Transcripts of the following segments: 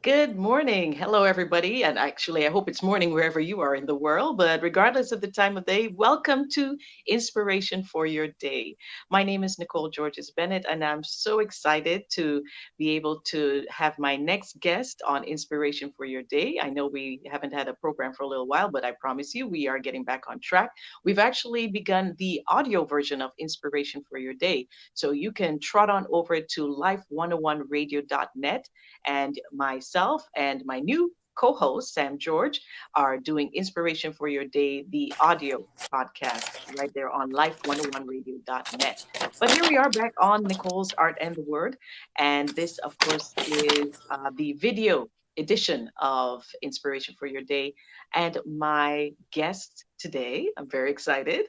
Good morning. Hello, everybody. And actually, I hope it's morning wherever you are in the world. But regardless of the time of day, welcome to Inspiration for Your Day. My name is Nicole Georges Bennett, and I'm so excited to be able to have my next guest on Inspiration for Your Day. I know we haven't had a program for a little while, but I promise you we are getting back on track. We've actually begun the audio version of Inspiration for Your Day. So you can trot on over to life101radio.net, and myself and my new co-host Sam George are doing Inspiration for Your Day, the audio podcast, right there on life101radio.net. But here we are back on Nicole's Art and the Word, and this, of course, is the video edition of Inspiration for Your Day. And my guest today, I'm very excited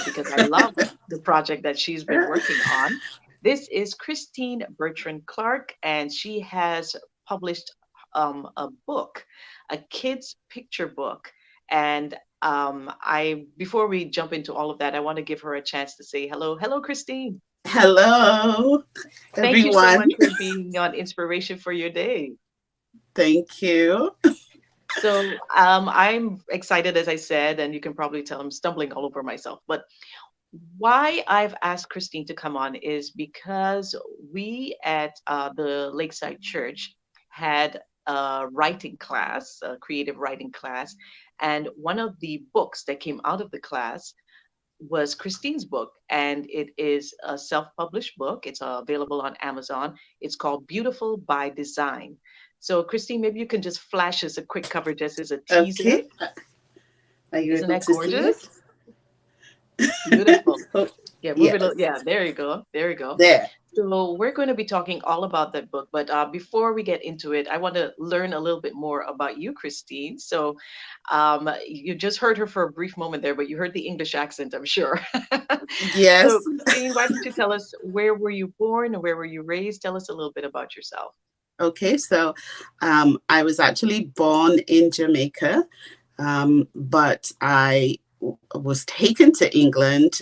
because I love the project that she's been working on. This is Christine Bertrand-Clarke, and she has published a book, a kid's picture book. And I, before we jump into all of that, I want to give her a chance to say hello. Hello, Christine. Hello, Thank you so everyone. much for being on Inspiration for Your Day. Thank you. So I'm excited, as I said, and you can probably tell I'm stumbling all over myself. But why I've asked Christine to come on is because we at the Lakeside Church had a writing class, a creative writing class, and one of the books that came out of the class was Christine's book, and it is a self-published book. It's available on Amazon. It's called Beautiful by Design. So, Christine, maybe you can just flash us a quick cover just as a teaser. Okay, are you Isn't able that to see it? gorgeous? Beautiful. Oh, Yeah, move it. yes, Yeah, there you go. There you go. there. So we're going to be talking all about that book, but before we get into it, I want to learn a little bit more about you, Christine. So you just heard her for a brief moment there, but you heard the English accent, I'm sure. So, Yes. Christine, why don't you tell us, where were you born and where were you raised? Tell us a little bit about yourself. Okay, so I was actually born in Jamaica, but was taken to England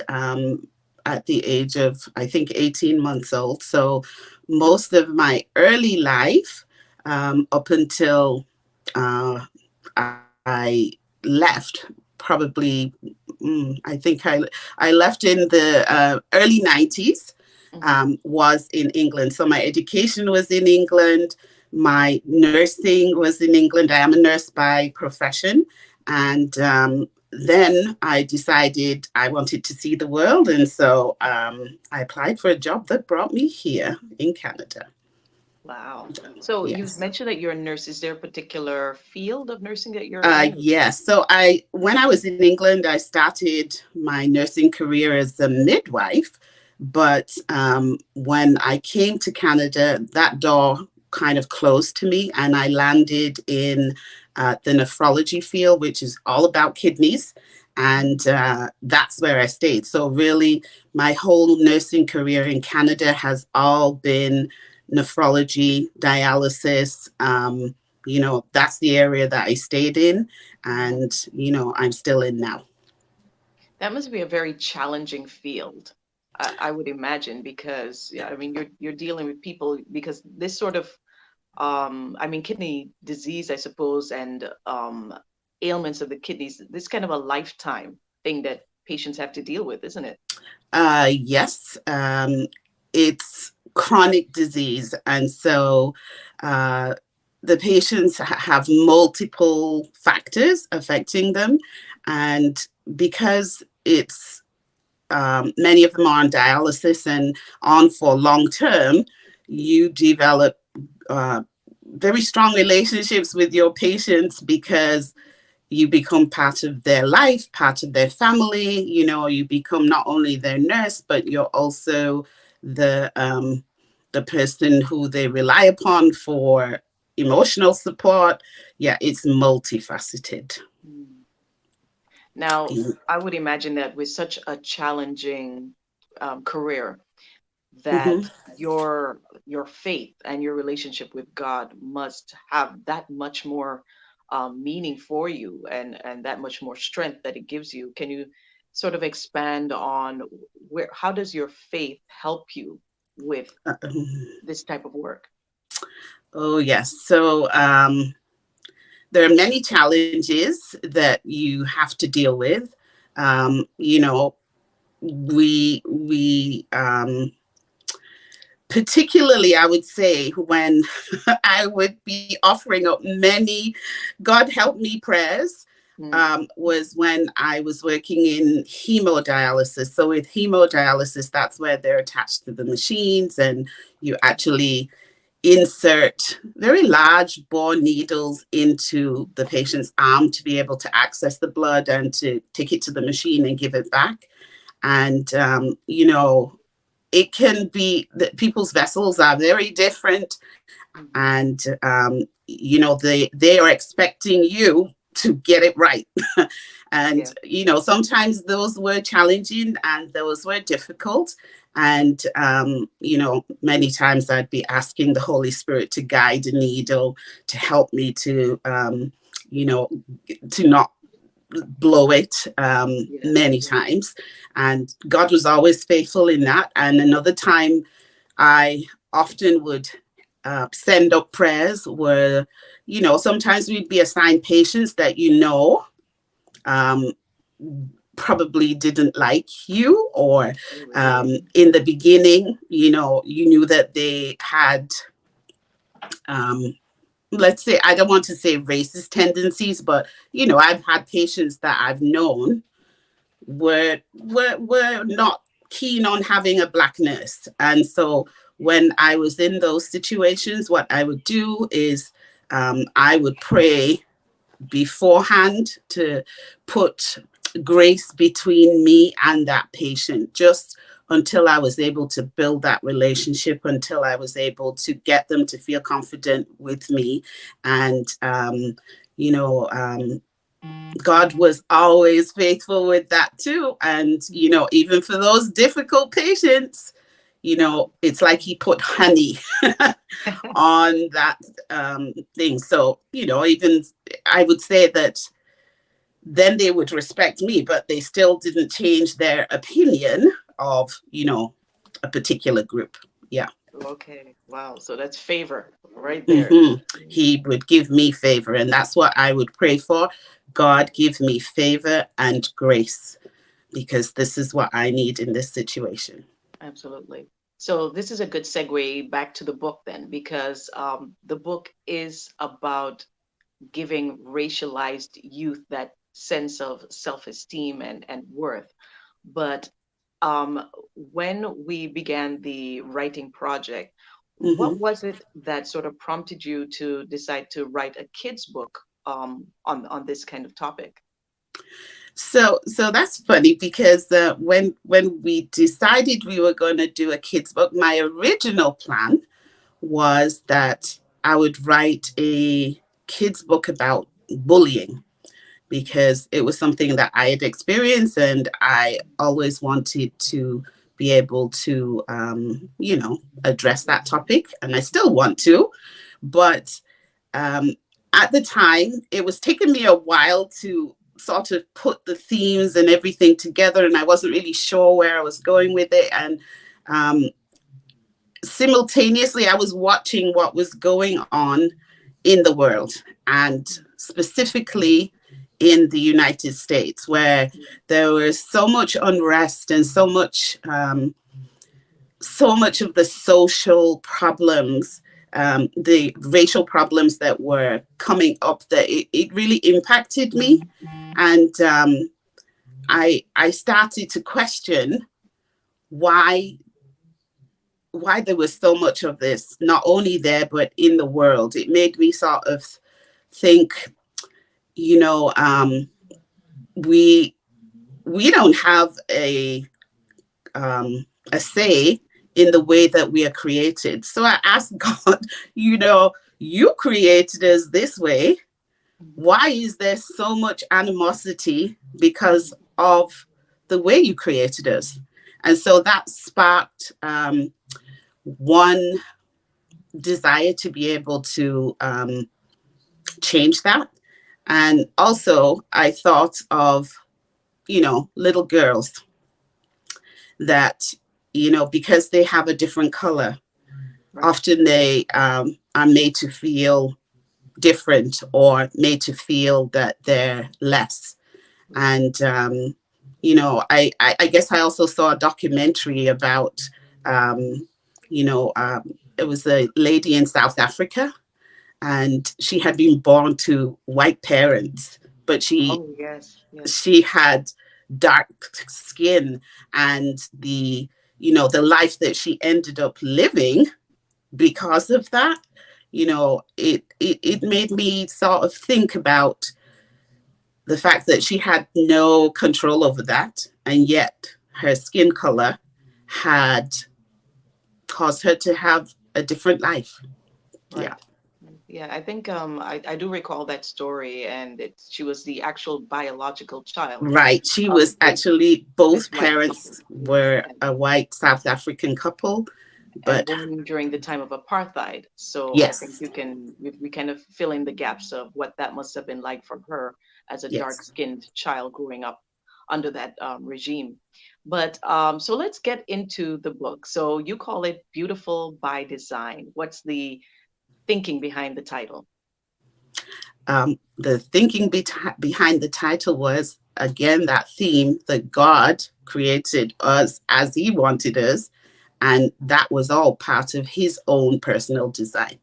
at the age of, I think, 18 months old. So most of my early life, up until uh, I left, probably, I think I left in the early 90s, Hmm. was in England. So my education was in England. My nursing was in England. I am a nurse by profession. And then I decided I wanted to see the world. And so I applied for a job that brought me here in Canada. Wow. So you Yes. mentioned that you're a nurse. Is there a particular field of nursing that you're in? Yes. So when I was in England, I started my nursing career as a midwife. But when I came to Canada, that door kind of closed to me, and I landed in the nephrology field, which is all about kidneys. And that's where I stayed. So, really, my whole nursing career in Canada has all been nephrology, dialysis. That's the area that I stayed in, Mhm. and, I'm still in now. That must be a very challenging field, I would imagine, because yeah, I mean you're dealing with people because this sort of I mean kidney disease, I suppose, and ailments of the kidneys, this kind of a lifetime thing that patients have to deal with, isn't it? Yes, it's chronic disease. And so uh, the patients have multiple factors affecting them. And because many of them are on dialysis and on for long term, you develop uh, very strong relationships with your patients because you become part of their life, part of their family. You become not only their nurse, but you're also the person who they rely upon for emotional support. Yeah, it's multifaceted. Mm. Now, I would imagine that with such a challenging career, Mm-hmm. that your faith and your relationship with God must have that much more meaning for you, and that much more strength that it gives you. Can you sort of expand on where how does your faith help you with this type of work? Oh, yes. So there are many challenges that you have to deal with. You know, we particularly, I would say, when I would be offering up many God help me prayers, Mm, was when I was working in hemodialysis. So with hemodialysis, that's where they're attached to the machines, and you actually insert very large bore needles into the patient's arm to be able to access the blood and to take it to the machine and give it back. And it can be that people's vessels are very different, mhm. and they are expecting you to get it right. And Yeah. sometimes those were challenging and those were difficult. And many times I'd be asking the Holy Spirit to guide the needle, to help me to you know to not blow it, Yes. many times. And God was always faithful in that. And another time I often would send up prayers where, sometimes we'd be assigned patients that um, probably didn't like you, or Oh, really? in the beginning, you knew that they had, um, let's say, I don't want to say racist tendencies, but, I've had patients that I've known were not keen on having a black nurse. And so when I was in those situations, what I would do is I would pray beforehand to put grace between me and that patient, just until I was able to build that relationship, until I was able to get them to feel confident with me. And you know God was always faithful with that too. And, even for those difficult patients, it's like he put honey on that thing. So, even I would say that then they would respect me, but they still didn't change their opinion of, a particular group. Yeah. Okay. Wow. So that's favor right there. hmm He would give me favor, and that's what I would pray for. God, give me favor and grace, because this is what I need in this situation. Absolutely. So this is a good segue back to the book then, because the book is about giving racialized youth that sense of self-esteem and worth. But when we began the writing project, what hmm was it that sort of prompted you to decide to write a kids book on this kind of topic? So that's funny, because when we decided we were going to do a kids book, my original plan was that I would write a kids book about bullying, because it was something that I had experienced, and I always wanted to be able to, address that topic. And I still want to. But um, at the time, it was taking me a while to sort of put the themes and everything together, and I wasn't really sure where I was going with it. And um, simultaneously, I was watching what was going on in the world, and specifically in the United States, where there was so much unrest and so much of the social problems, the racial problems that were coming up, that it really impacted me. And I started to question why why there was so much of this, not only there, but in the world. It made me sort of think, you know, we we don't have a say in the way that we are created. So I asked God, you created us this way. Why is there so much animosity because of the way you created us? And so that sparked one desire to be able to change that. And also, I thought of, little girls that, because they have a different color, Right. often they are made to feel different or made to feel that they're less. And, I guess I also saw a documentary about, um, it was a lady in South Africa, and she had been born to white parents, but she Oh, yes, yes. she had dark skin, and the life that she ended up living because of that, it made me sort of think about the fact that she had no control over that, and yet her skin color had caused her to have a different life. Yeah. Right. Yeah, I think I do recall that story, and she was the actual biological child Right. She of was actually, both this white couple. parents were And a white South African couple, and but born during the time of apartheid. So I think yes, we kind of fill in the gaps of what that must have been like for her as a yes. dark-skinned child growing up under that regime. But so let's get into the book. So you call it Beautiful by Design. What's the thinking behind the title? The thinking behind the title was, again, that theme that God created us as He wanted us, and that was all part of His own personal design.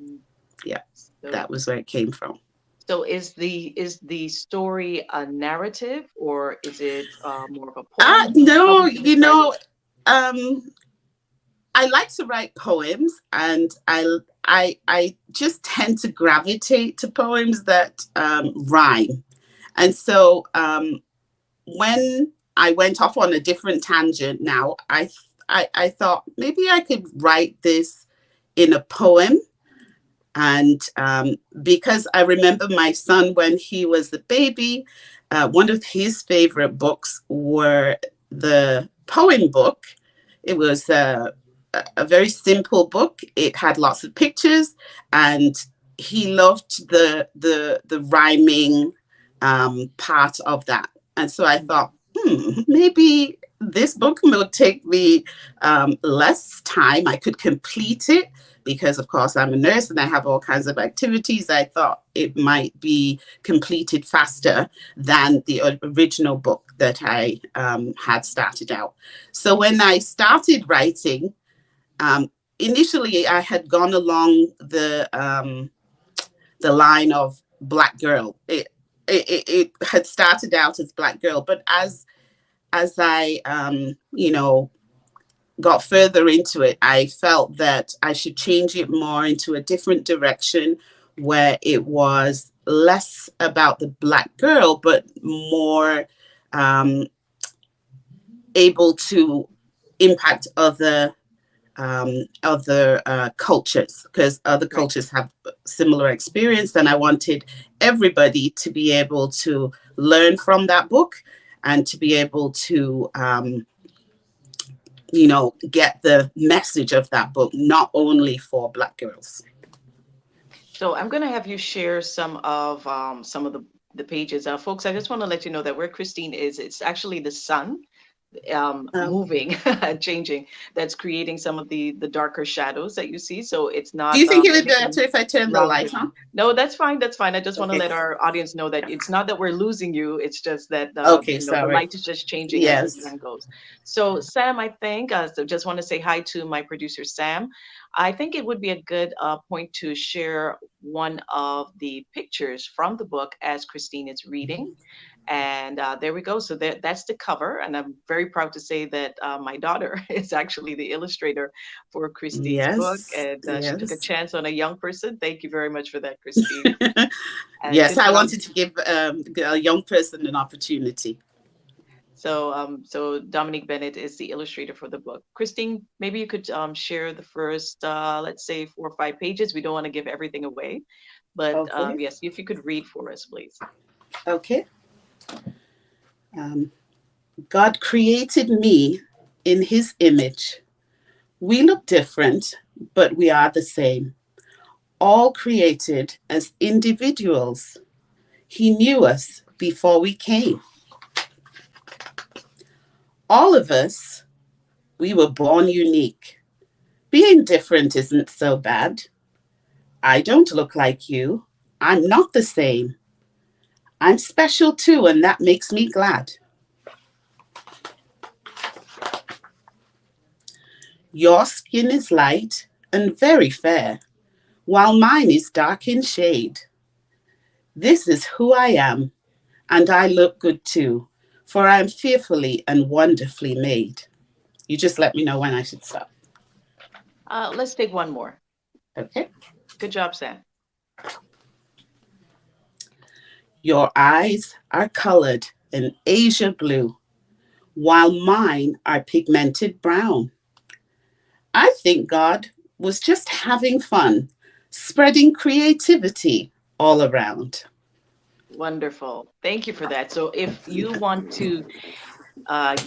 Mhm. Yeah, that So was where it came from. so is the story a narrative, or is it more of a poem? How No, would you describe it? um, I like to write poems, and I just tend to gravitate to poems that rhyme. And so when I went off on a different tangent, now I thought maybe I could write this in a poem. And because I remember my son when he was a baby, one of his favorite books were the poem book. It was a very simple book. It had lots of pictures, and he loved the rhyming part of that. And so I thought, maybe this book will take me less time. I could complete it because, of course, I'm a nurse and I have all kinds of activities. I thought it might be completed faster than the original book that I had started out. So when I started writing, um, initially I had gone along the line of Black girl. It had started out as Black girl, but as I got further into it, I felt that I should change it more into a different direction, where it was less about the Black girl, but more um, able to impact other cultures, because other Right. cultures have similar experience, and I wanted everybody to be able to learn from that book and to be able to get the message of that book, not only for Black girls. So I'm going to have you share some of the pages. Folks, I just want to let you know that where Christine is, it's actually the sun Um, moving, changing, that's creating some of the darker shadows that you see. So it's do not you think it would be anything better if I turn the light rounded. on? No, that's fine. That's fine. I just want to Okay. let our audience know that it's not that we're losing you. It's just that Okay, the sorry. light is just changing as the Yes. sun goes. So Sam, I think so just want to say hi to my producer Sam. I think it would be a good point to share one of the pictures from the book as Christine is reading. And there we go. So that's the cover. And I'm very proud to say that my daughter is actually the illustrator for Christine's book. Yes. And she took a Yes. chance on a young person. Thank you very much for that, Christine. And Yes, since I we're on, wanted to give a young person an opportunity. so Dominique Bennett is the illustrator for the book. Christine, maybe you could share the first, let's say, 4 or 5 pages. We don't want to give everything away, but Okay. yes, if you could read for us, please. Okay. Um, God created me in His image. We look different, but we are the same, all created as individuals. He knew us before we came. All of us, we were born unique. Being different isn't so bad. I don't look like you. I'm not the same. I'm special too, and that makes me glad. Your skin is light and very fair, while mine is dark in shade. This is who I am, and I look good too, for I am fearfully and wonderfully made. You just let me know when I should stop. Let's take one more. Okay. Good job, Sam. Your eyes are colored in Asia blue, while mine are pigmented brown. I think God was just having fun, spreading creativity all around. Wonderful. Thank you for that. So if you want to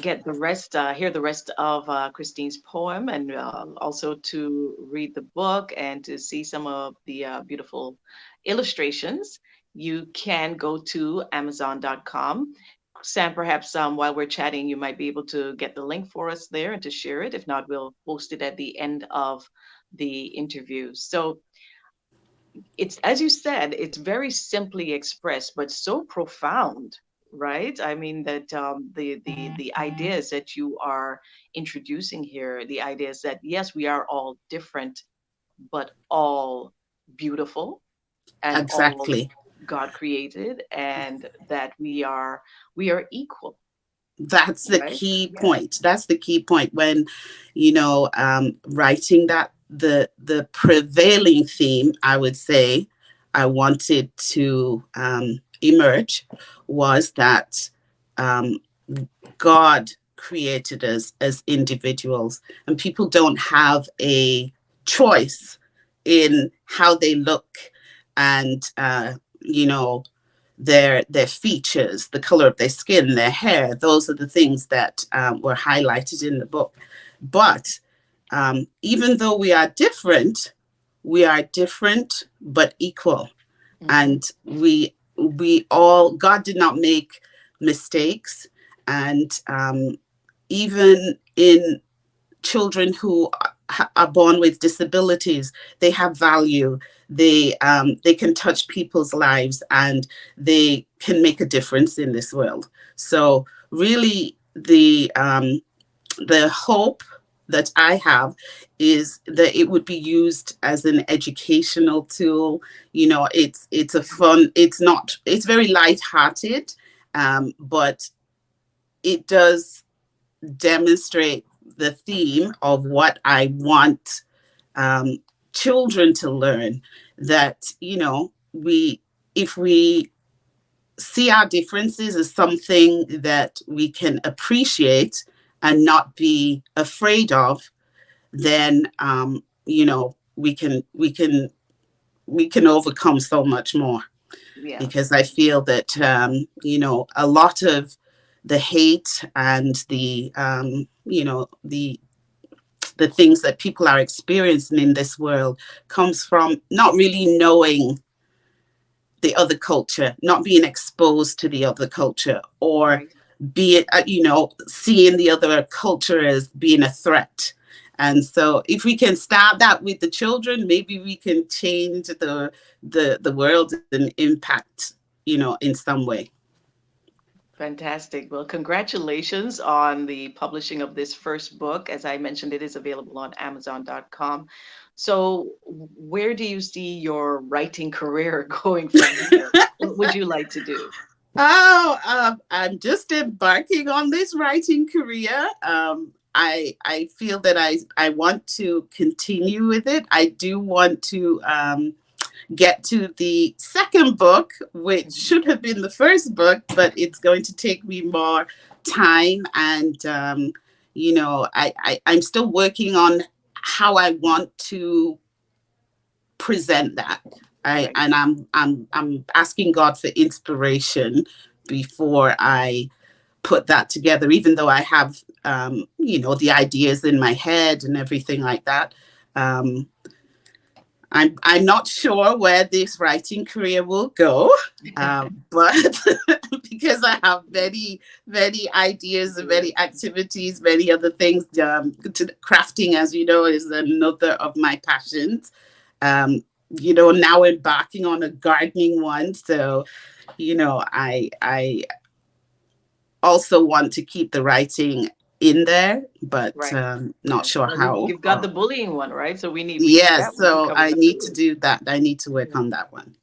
get the rest, hear the rest of Christine's poem, and also to read the book and to see some of the beautiful illustrations, you can go to Amazon.com. Sam, perhaps while we're chatting, you might be able to get the link for us there and to share it. If not, we'll post it at the end of the interview. So it's, as you said, it's very simply expressed, but so profound, right? I mean that the ideas that you are introducing here, the ideas that yes, we are all different, but all beautiful and all Exactly. God created, and that we are equal, That's the right? key Yeah. point. That's the key point when, writing that the prevailing theme, I would say, I wanted to emerge was that um, God created us as individuals, and people don't have a choice in how they look and their features, the color of their skin, their hair. Those are the things that were highlighted in the book. But even though we are different but equal, Hmm. and we all, God did not make mistakes, and even in children who are born with disabilities, they have value. They can touch people's lives, and they can make a difference in this world. So really, the hope that I have is that it would be used as an educational tool. It's a fun. It's very light-hearted, but it does demonstrate the theme of what I want um, children to learn. That we if we see our differences as something that we can appreciate and not be afraid of, then we can overcome so much more. Yeah. Because I feel that a lot of the hate and the things that people are experiencing in this world comes from not really knowing the other culture, not being exposed to the other culture, or Right. seeing the other culture as being a threat. And so if we can start that with the children, maybe we can change the world and impact, in some way. Fantastic. Well, congratulations on the publishing of this first book. As I mentioned, it is available on Amazon.com. So, where do you see your writing career going from here? What would you like to do? Oh, I'm just embarking on this writing career. I feel that I want to continue with it. I do want to get to the second book, which Mhm. should have been the first book, but it's going to take me more time. And I'm still working on how I want to present that. I Right. and I'm asking God for inspiration before I put that together, even though I have the ideas in my head and everything like that. um, I'm not sure where this writing career will go, but because I have many many ideas and Yes. many activities, many other things. Crafting, as you know, is another of my passions. now embarking on a gardening one. So, I also want to keep the writing in there, but Right. not Right. sure Well, how. you've got the bullying one, right? So we need Yeah, that one to so cover I the need to food. do that. I need to work Yeah. on that one.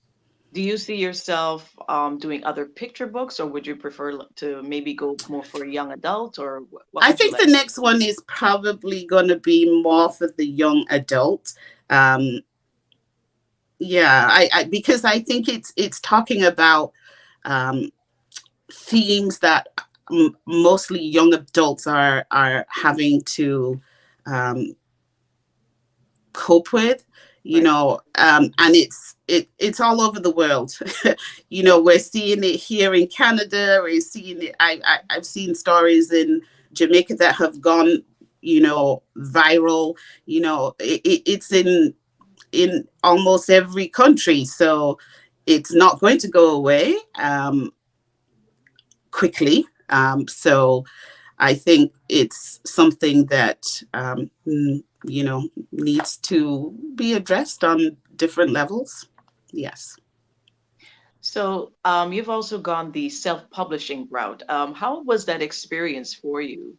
Do you see yourself doing other picture books, or would you prefer to maybe go more for a young adult, or what I would you think like the to do? next one is probably going to be more for the young adult. Um, yeah, because I think it's talking about um, themes that mostly young adults are having to um, cope with, Right. and it's all over the world. We're seeing it here in Canada. We're seeing it. I've seen stories in Jamaica that have gone, viral. It's in almost every country, so it's not going to go away quickly. So I think it's something that needs to be addressed on different levels. Yes. So you've also gone the self-publishing route. How was that experience for you?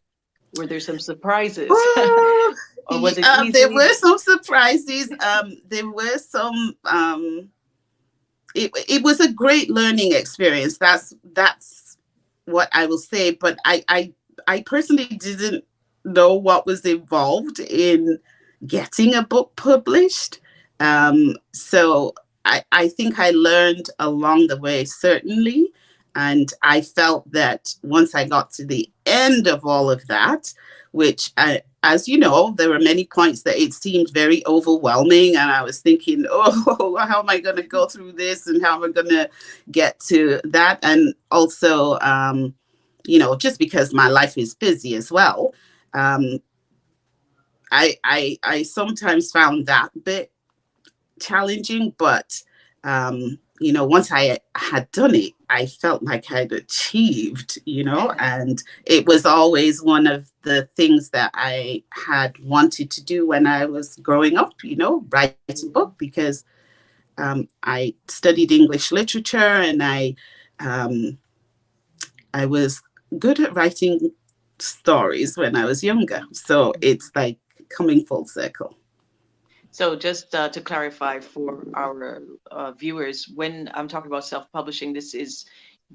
Were there some surprises, Oh, or was it there easy? were some surprises. There were some. It was a great learning experience. That's what I will say. But I personally didn't know what was involved in getting a book published. So I think I learned along the way, certainly. And I felt that once I got to the end of all of that, which, as you know, there were many points that it seemed very overwhelming. And I was thinking, oh, how am I going to go through this? And how am I going to get to that? And also, just because my life is busy as well, um, I sometimes found that bit challenging, but once I had done it, I felt like I'd achieved, and it was always one of the things that I had wanted to do when I was growing up, write a book, Mhm. because I studied English literature, and um, I was good at writing stories when I was younger. So Mhm. it's like coming full circle. So just to clarify for our viewers, when I'm talking about self-publishing, this is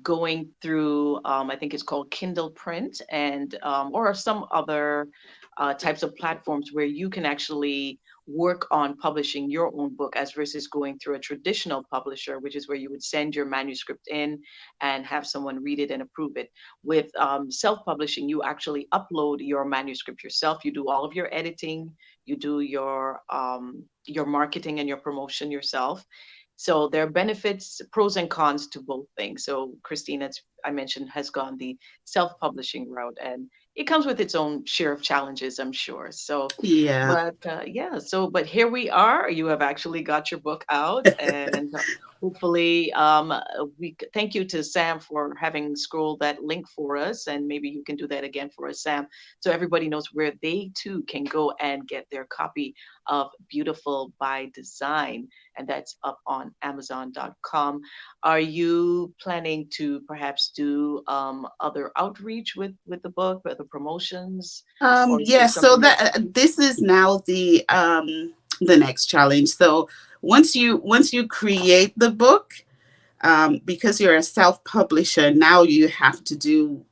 going through, I think it's called Kindle Print, and or some other types of platforms where you can actually work on publishing your own book, as versus going through a traditional publisher, which is where you would send your manuscript in and have someone read it and approve it. With self-publishing, you actually upload your manuscript yourself. You do all of your editing, you do your marketing and your promotion yourself. So there are benefits, pros and cons to both things. So Christine, as I mentioned, has gone the self-publishing route, and it comes with its own share of challenges, I'm sure. So, Yeah. but yeah, so but here we are. You have actually got your book out, and hopefully, thank you to Sam for having scrolled that link for us, and maybe you can do that again for us, Sam, so everybody knows where they too can go and get their copy of Beautiful by Design, and that's up on Amazon.com. Are you planning to perhaps do other outreach with the book, other promotions, or is Yeah, this so something that? that this is now the next challenge. So once you create the book, because you're a self-publisher, now you have to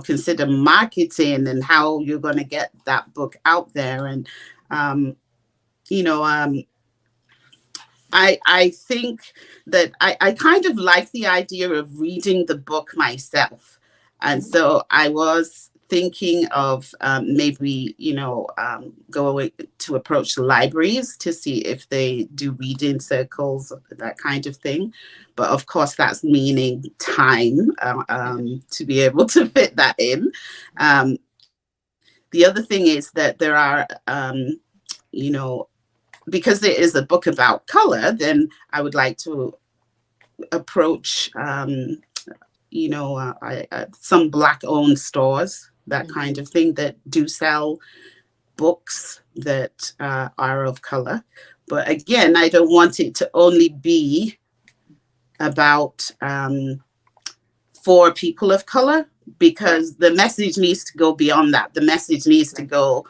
consider marketing and how you're going to get that book out there. And um, you know, I think that I kind of like the idea of reading the book myself. And Mhm. so I was thinking of maybe, going to approach libraries to see if they do reading circles, that kind of thing. But of course, that's meaning time Yes. to be able to fit that in. Um, the other thing is that there are, you know, because it is a book about color, then I would like to approach, some black owned stores, that kind Mhm. of thing, that do sell books that are of color. But again, I don't want it to only be about for people of color, Right. because the message needs to go beyond that. The message needs to Right. go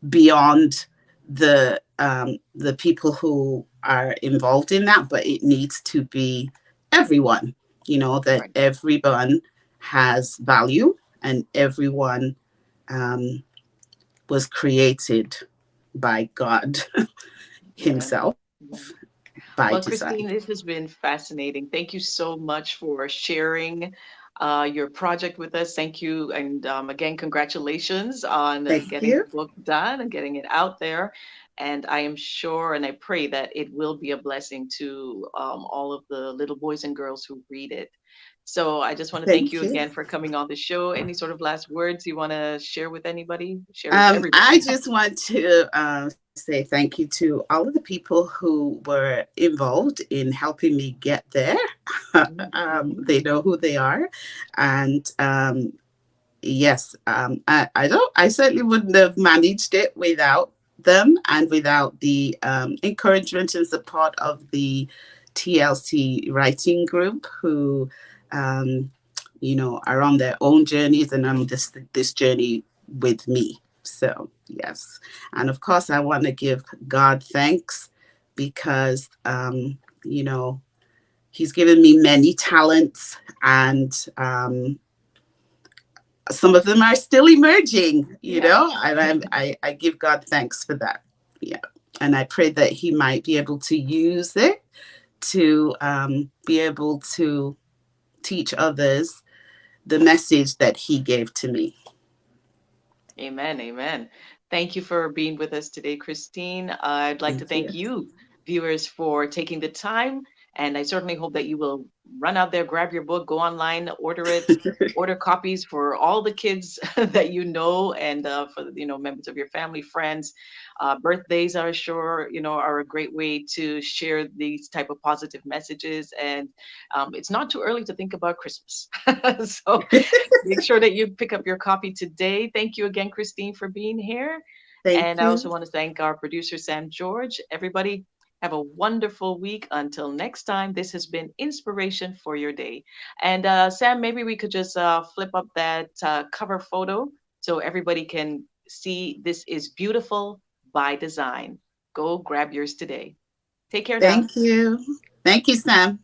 beyond the people who are involved in that, but it needs to be everyone. You know, that Right. everyone has value, and everyone um, was created by God Yeah. Himself Yeah. by Well, design. Christine, this has been fascinating. Thank you so much for sharing your project with us. Thank you. And again, congratulations on Thank getting the you. book done and getting it out there. And I am sure and I pray that it will be a blessing to all of the little boys and girls who read it. So I just want to thank you Thank you. again for coming on the show. Any sort of last words you want to share with anybody? Share with everybody. I just want to say thank you to all of the people who were involved in helping me get there. Mhm. They know who they are, and yes, I certainly wouldn't have managed it without them, and without the encouragement and support of the TLC writing group, who, um, are on their own journeys and on this journey with me. So yes, and of course, I want to give God thanks, because He's given me many talents, and some of them are still emerging, Yeah. and I give God thanks for that. Yeah. And I pray that He might be able to use it to be able to teach others the message that He gave to me. Amen. Amen. Thank you for being with us today, Christine. I'd like to Thank thank you. you, viewers, for taking the time. And I certainly hope that you will run out there, grab your book, go online, order it, order copies for all the kids that you know, and for members of your family, friends. Birthdays are sure are a great way to share these type of positive messages. And it's not too early to think about Christmas. So make sure that you pick up your copy today. Thank you again, Christine, for being here. Thank And I also you. want to thank our producer, Sam George. Everybody, have a wonderful week. Until next time, this has been Inspiration for Your Day. And Sam, maybe we could just flip up that cover photo so everybody can see this is beautiful by design. Go grab yours today. Take care now. Thank you. Thank you, Sam.